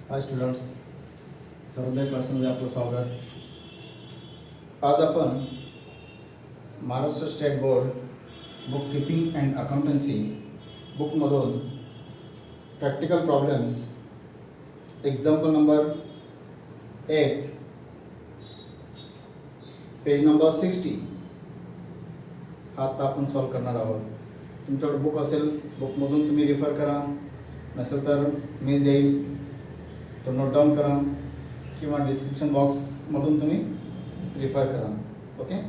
हाय students, Sarvodaya क्लासमध्ये आपलं स्वागत. आज आपण Maharashtra state board book keeping and accountancy बुकमधून practical problems example number 8 page number 60 हा आता आपण सॉल्व करणार आहोत. तुमच्याकडे बुक असेल, बुकमधून तुम्ही रेफर करा, नसेल तर मी देईल तो नोट डाऊन करा किंवा डिस्क्रिप्शन बॉक्समधून तुम्ही रेफर करा. ओके.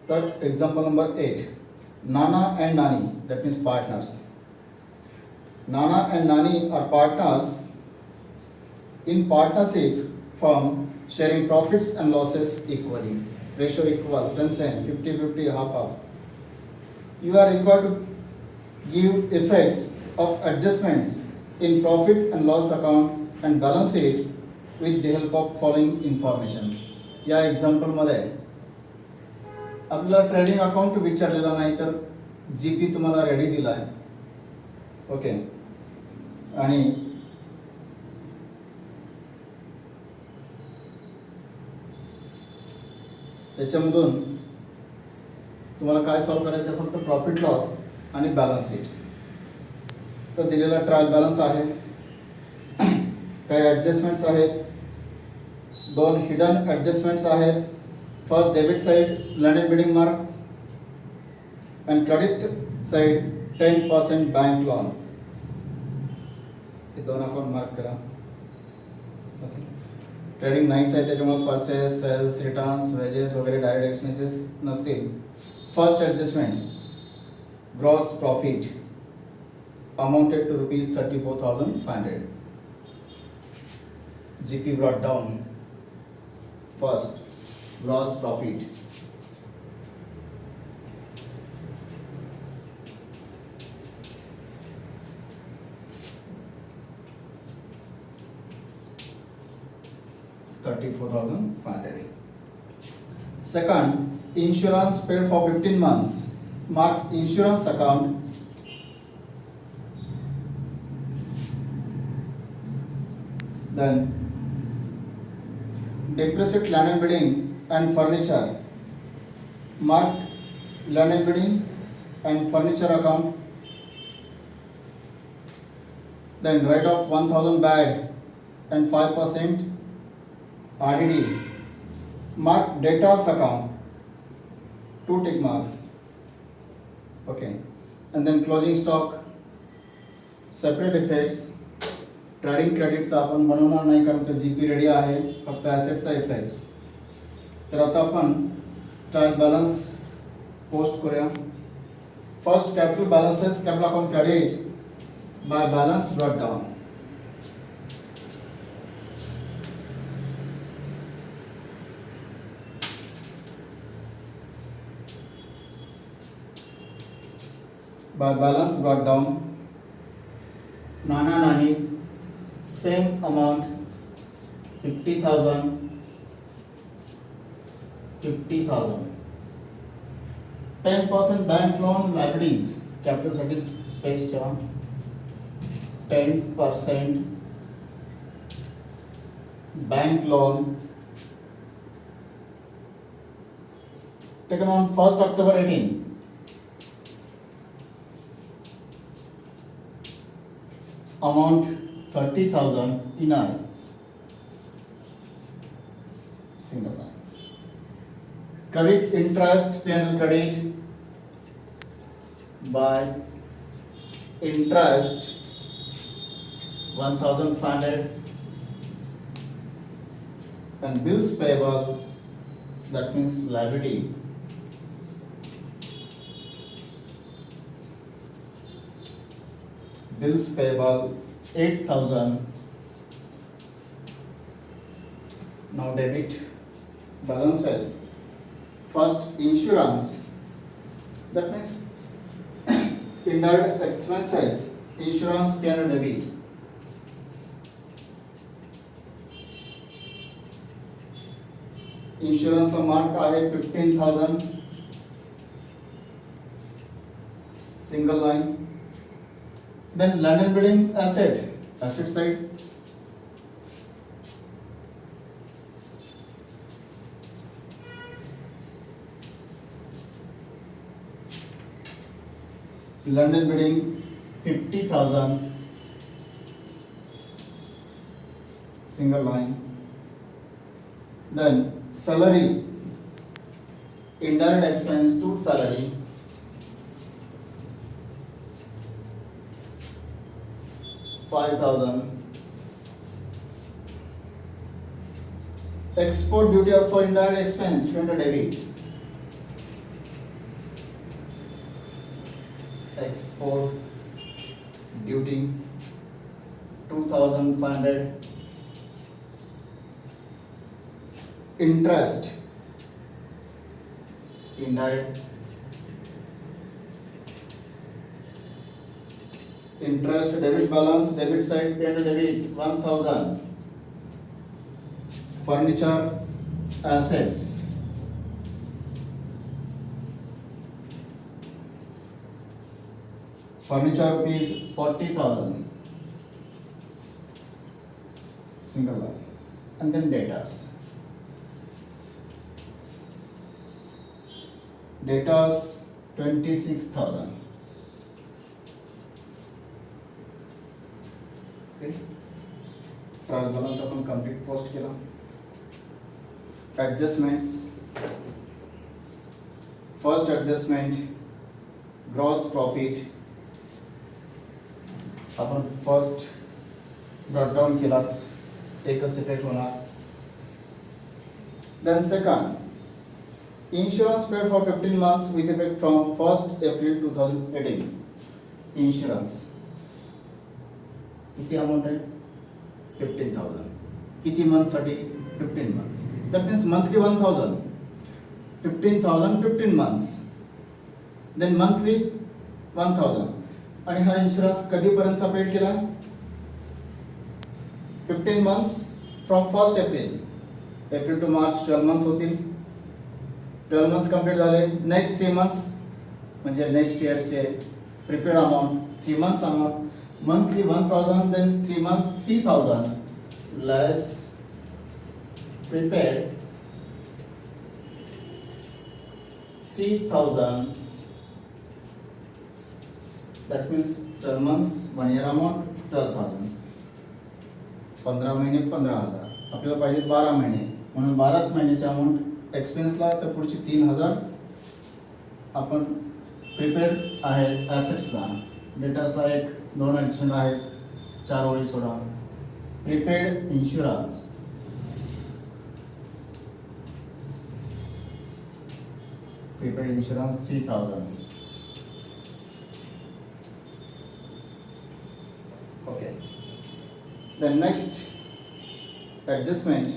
तर example number 8, Nana and Nani, that means partners. Nana and Nani are partners in partnership firm sharing profits and losses equally. Ratio equal, same, 50-50, half. You are required to give effects of adjustments in profit and loss account and balance sheet with the help of following information. या एक्झाम्पलमध्ये आपला trading account विचारलेला नाही, तर GP तुम्हाला ready दिला आहे. Okay. आणि याच्यामधून तुम्हाला काय सॉल्व करायचं आहे, फक्त प्रॉफिट लॉस आणि बॅलन्स शीट. तर दिलेला ट्रायल बॅलन्स आहे, काही ॲडजस्टमेंट्स आहेत, 2 हिडन ॲडजस्टमेंट्स आहेत. First debit side land and building mark and credit side 10% bank loan. हे दोन अकाउंट मार्क करा. ओके. ट्रेडिंग 9 आहे, त्याच्यामुळे परचेस, सेल्स, रिटर्न्स, वेजेस वगैरे डायरेक्ट एक्सपेन्सेस नसतील. First adjustment gross profit amounted to ₹34,500. GP brought down. First, gross profit. $34,500. Second, insurance paid for 15 months. Mark insurance account. Then depreciate land and building and furniture. Mark land and building and furniture account. Then write off 1,000 bad and 5% RDD. Mark debtors account, 2 tick marks. Okay. And then closing stock, separate effects. Trading क्रेडिटचा आपण बनवणार नाही, कारण तो GP ready आहे, फक्त ॲसेटचा effects. तर आता आपण ट्रायल बॅलन्स पोस्ट करूया. First capital balances, capital account credit by balance brought down. By balance brought down, Nana Nani's same amount 50,000. 10% bank loan liabilities, capital साठी space ठेवा. 10% bank loan taken on 1st October 18. Amount 30,000 in a single line. Credit interest, P&L credit by interest 1,500 and bills payable, that means liability. Bills payable 8,000. Now debit balances. First, insurance, that means indirect expenses, insurance pay and debit. इन्शुरन्सला mark आहे 15,000 single line. Then land and building asset side. Land and building 50,000 single line. Then salary, indirect expense to salary, 5,000. Export duty also indirect expense, 200 debit. Export duty 2,500. Interest, indirect interest, debit balance, debit side, pay and debit 1,000. Furniture assets, furniture rupees 40,000 single line. And then debtors. Debtors 26,000. Okay. Trial balance अपन complete post केला. Adjustments. First adjustment gross profit अपन first brought down केलाच, एकच effect होणार. Then second insurance paid for 15 months with effect from 1st April 2018. Insurance किती amount आहे 15,000. किती month साठी 15 months. That means monthly 1,000. 15,000 15 months. Then monthly 1,000. आणि हा इन्शुरन्स कधीपर्यंतचा पेड केला 15 months from 1st April to March 12 months होतील. 12 months complete झाले. Next 3 months म्हणजे नेक्स्ट इयरचे prepaid amount 3 months amount monthly 1,000. Then 3 months 3,000 less prepaid 3,000. that means 12 months 1 year amount 12,000. 15 महिने 15,000. आपल्याला पाहिजे 12 महिने म्हणून 12च महिन्याचे अमाउंट एक्सपेन्सला. तर पुढची 3,000 आपण प्रिपेड आहे ॲसेट्सला. डेटर्सला 1-2 ॲडिशनल आहेत, 4 ओळी soda. Prepaid insurance prepaid insurance 3,000. Okay. The next adjustment,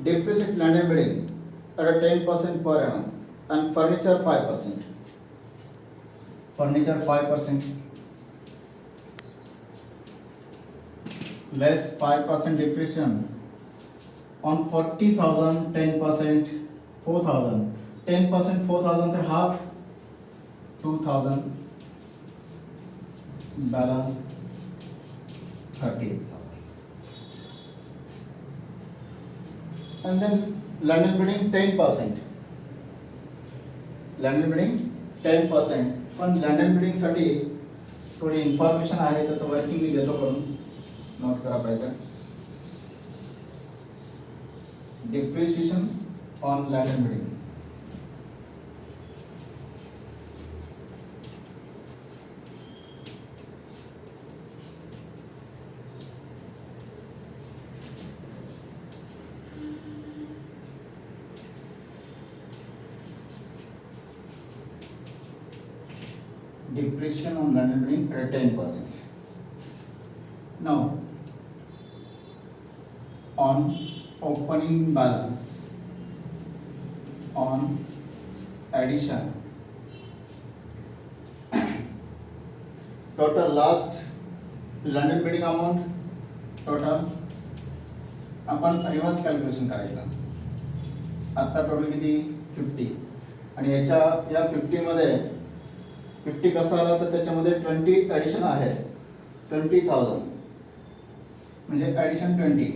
depreciate land and building at a 10% per annum and furniture 5%. Furniture 5%. Less 5% depreciation on 40,000. 10% 4,000. 10% 4,000 तर half 2,000. Balance 38,000. And then land and building 10%. land and building 10%. पण land and building साठी थोडी information आहे, त्याचं working मी देतो करून, note करा पाहिजे. Depreciation on land and building. Depreciation on land and building at 10%. Now, on opening balance, on addition, total last London building amount total आपण रिव्हर्स कॅल्क्युलेशन करायचं. आता टोटल किती 50 आणि याच्या या 50 मध्ये 50 कसं आलं तर त्याच्यामध्ये 20 ॲडिशन आहे 20,000 म्हणजे ॲडिशन 20.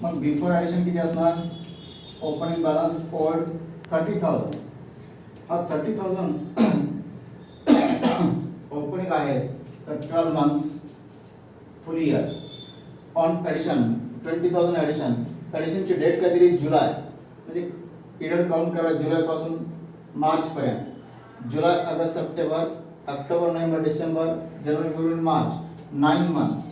मग बिफोर ॲडिशन किती असणार ओपनिंग बॅलन्स ओल्ड 30,000. हा 30,000 ओपनिंग आहे तर 12 months full year on addition 20,000 ॲडिशनची डेट काहीतरी जुलै म्हणजे पिरियड काउंट करा जुलैपासून मार्चपर्यंत. July August September October November December जानेवारी फेब्रुवारी मार्च 9 मंथ्स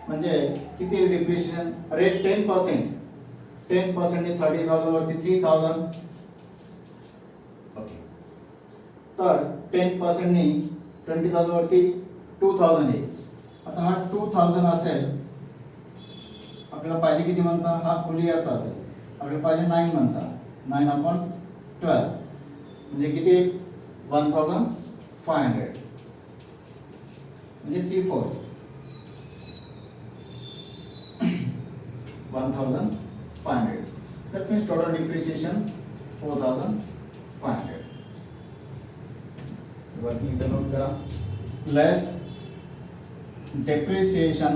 म्हणजे किती डिप्रिशिएशन रेट 10%. 10% ने 30,000 वरती 3,000. ओके तर 10% ने 20,000 वरती 2,000 आहे. आता हा 2,000 असेल आपल्याला पाहिजे किती मंथचा हा फुल इयरचा असेल आपल्याला पाहिजे 9 मंथचा 9/12 म्हणजे किती 1,500 म्हणजे 3/4 1,500. That means total depreciation 4,500. Working इधर नोट करा लेस depreciation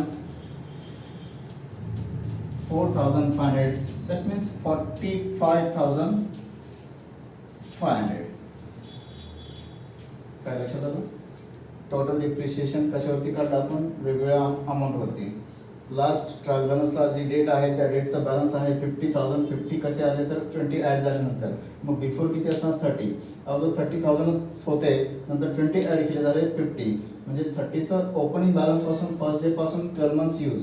4,500. That means 45,500. काय लक्षात आलं टोटल डिप्रिशिएशन कशावरती काढलं आपण वेगवेगळ्या अमाऊंट वरती. लास्ट ट्रायल बॅलन्सला जी डेट आहे त्या डेटचा बॅलन्स आहे 50,000. 50 कसे आले तर 20 ॲड झाल्यानंतर मग बिफोर किती असणार 30. अगोदर 30,000 होते नंतर 20 ॲड केले झाले 50 म्हणजे 30चं ओपनिंग बॅलन्स पासून फर्स्ट डे पासून 12 मंथ्स यूज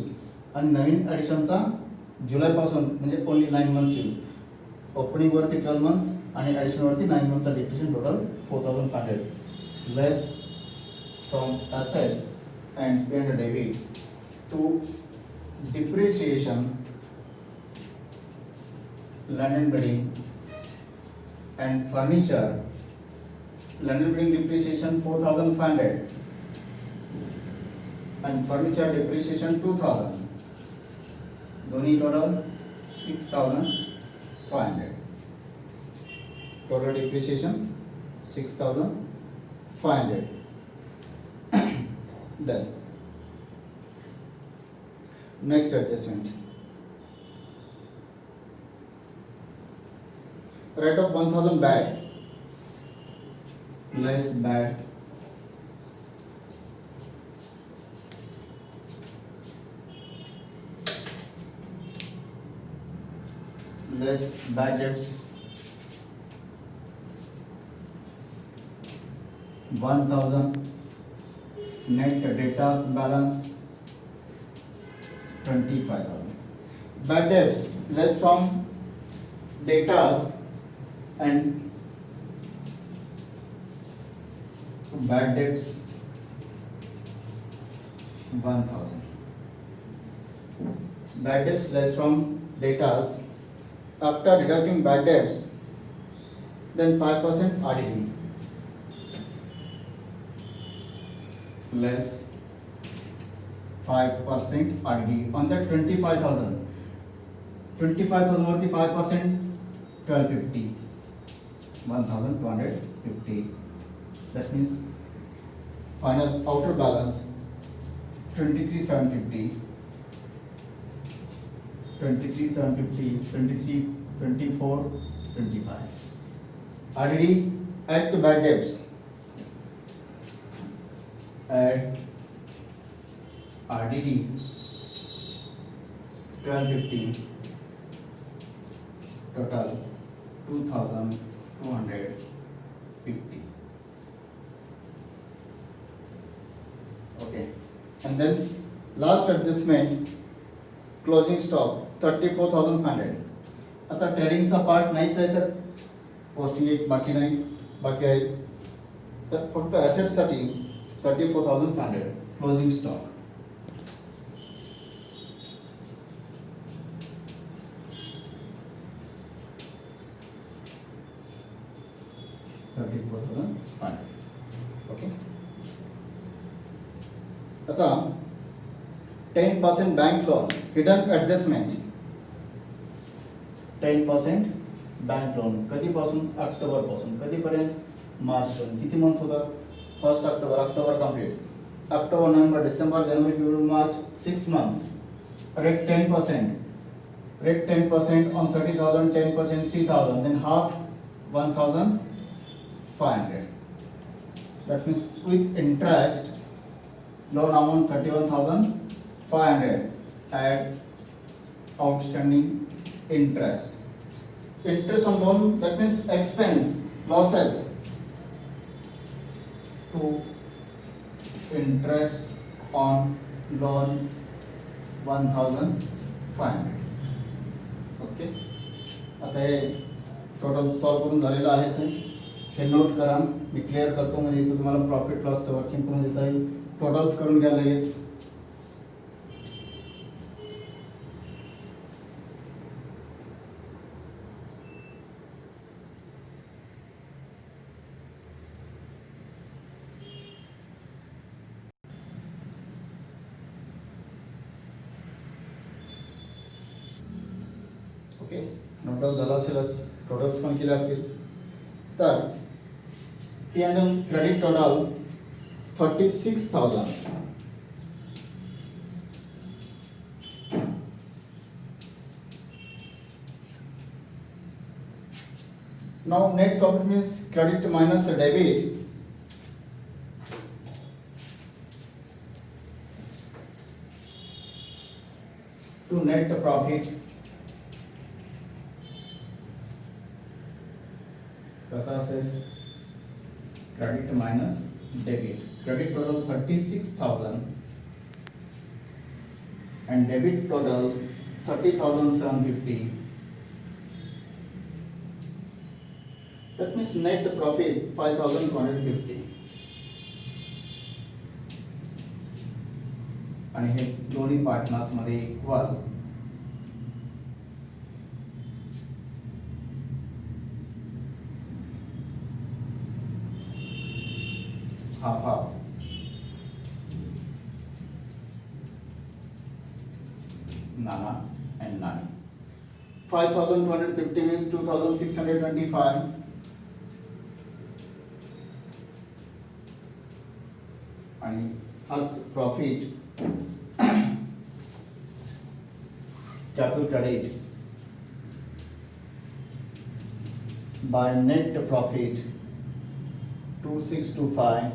आणि नवीन ॲडिशनचा जुलैपासून म्हणजे ओनली 9 मंथ्स यूज. ओपनिंग वरती 12 मंथ्स आणि ॲडिशन वरती 9 मंथ्सचा depreciation total 4,500 less from assets and pay and debit to depreciation land and building and furniture. Land and building depreciation 4,500 and furniture depreciation 2,000. दोन्ही total 6,500. Total depreciation 6,500. Then next adjustment write off 1,000 bad less bad less bad debts 1,000 net debtors balance 25,000. Bad debts less from debtors and bad debts 1,000. Bad debts less from debtors after deducting bad debts then 5% RDD less 5% RDD on that 25,000. 25,000 वरती 5% 1,250 1,250. That means final outer balance 23,750 23,750 23 24 25. RDD add to bad debts add RDD 1,250 total 2,250. Okay, and then last adjustment closing stock 34,500. आता ट्रेडिंगचा part नाहीच आहे तर posting एक बाकी नाही बाकी आहे तर फक्त ॲसेटसाठी 34,500 क्लोजिंग स्टॉक. $34,500. Okay. आता 10% bank loan hidden adjustment, 10% bank loan कधीपासून? ऑक्टोबरपासून. कधीपर्यंत? मार्चपर्यंत. किती मंथ्स होतात? 1 October, October complete. October, November, December, January, February, March, 6 months. Rate 10%. Rate 10% on 30,000, 10% 3,000, then half 1,500. That means with interest, loan amount 31,500. Add outstanding interest. Interest on loan, that means expense, losses. To interest on loan 1,500. Okay. आता हे total solve करून झालेलं आहेच आहे. हे note करा, मी clear करतो म्हणजे इथं तुम्हाला प्रॉफिट लॉसचं वर्किंग करून देता येईल. टोटल्स करून घ्या लगेच. ओके, नोट डाऊन झाला असेलच, टोटल्स पण केले असतील. तर P and L credit total 36,000. Now net profit means credit minus debit. To net profit कसा असेल? Credit minus debit. Credit total 36,000 and debit total 30,750. That means net profit 5,250. आणि हे दोन्ही पार्टनर्स मध्ये equal half half. Nana and Nani. 5,250 means 2,625. आणि हाच profit capital credit by net profit 2,625,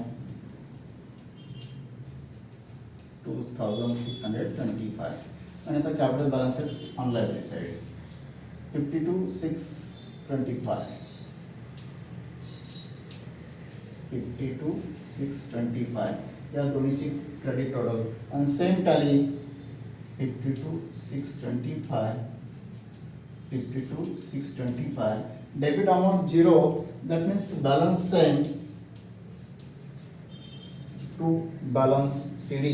2,625. आणि आता capital balances on liability side 52,625, 52,625 या दोन्हीची credit total आणि same tally 52,625, 52,625. Debit amount 0, that means balance same to balance CD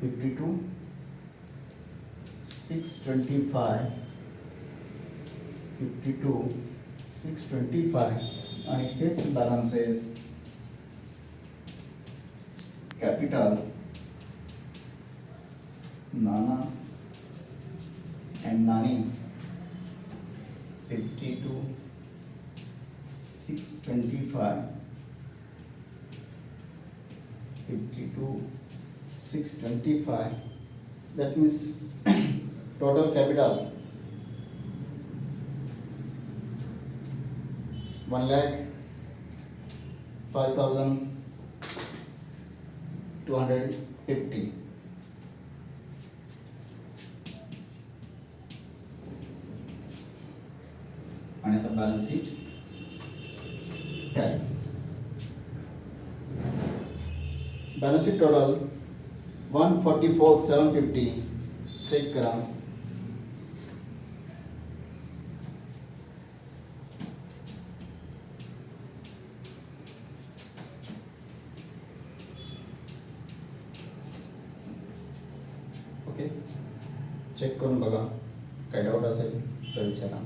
52,625, 52,625 आणि हेच balances capital Nana and Nani 52,625, 52,625. That means total capital 1,05,250. आणि आता balance sheet tally. Balance sheet total 144,750. Check करा. Okay, check करून बघा, काय doubt असेल तर विचारा.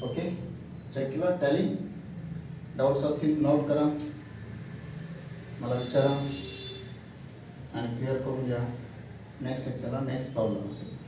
ओके, चेक केलं टॅली. डाऊट्स असतील नोट करा, मला विचारा आणि क्लिअर करून द्या. नेक्स्ट लेक्चरला नेक्स्ट प्रॉब्लेम असेल.